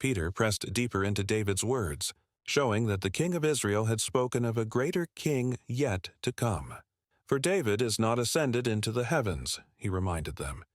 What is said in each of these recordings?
Peter pressed deeper into David's words, showing that the king of Israel had spoken of a greater king yet to come. For David is not ascended into the heavens, he reminded them.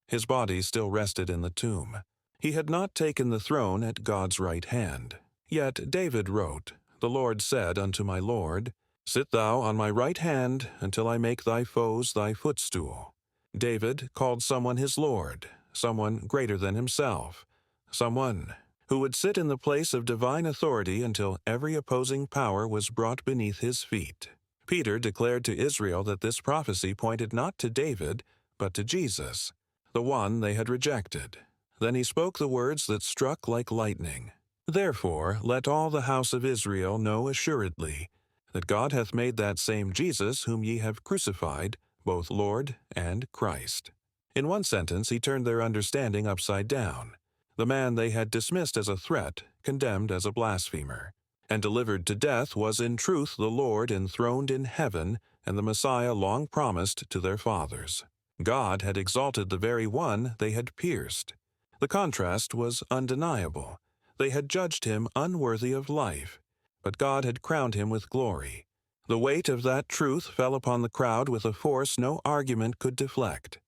His body still rested in the tomb. He had not taken the throne at God's right hand. Yet David wrote, "The Lord said unto my Lord, Sit thou on my right hand until I make thy foes thy footstool." David called someone his Lord, someone greater than himself, someone who would sit in the place of divine authority until every opposing power was brought beneath his feet. Peter declared to Israel that this prophecy pointed not to David, but to Jesus, the one they had rejected. Then he spoke the words that struck like lightning. "Therefore let all the house of Israel know assuredly that God hath made that same Jesus whom ye have crucified, both Lord and Christ." In one sentence he turned their understanding upside down. The man they had dismissed as a threat, condemned as a blasphemer, and delivered to death was in truth the Lord enthroned in heaven and the Messiah long promised to their fathers. God had exalted the very one they had pierced. The contrast was undeniable. They had judged him unworthy of life, but God had crowned him with glory. The weight of that truth fell upon the crowd with a force no argument could deflect.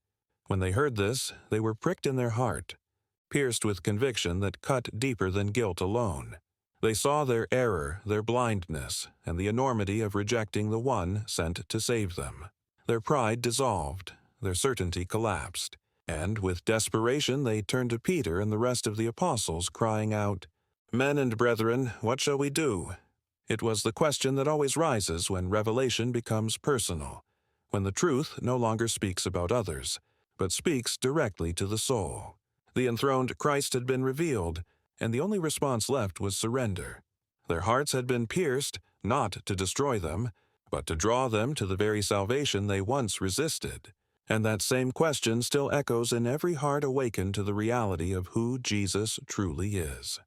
When they heard this, they were pricked in their heart, pierced with conviction that cut deeper than guilt alone. They saw their error, their blindness, and the enormity of rejecting the one sent to save them. Their pride dissolved, their certainty collapsed, and with desperation they turned to Peter and the rest of the apostles, crying out, "Men and brethren, what shall we do?" It was the question that always rises when revelation becomes personal, when the truth no longer speaks about others, but speaks directly to the soul. The enthroned Christ had been revealed, and the only response left was surrender. Their hearts had been pierced, not to destroy them, but to draw them to the very salvation they once resisted. And that same question still echoes in every heart awakened to the reality of who Jesus truly is.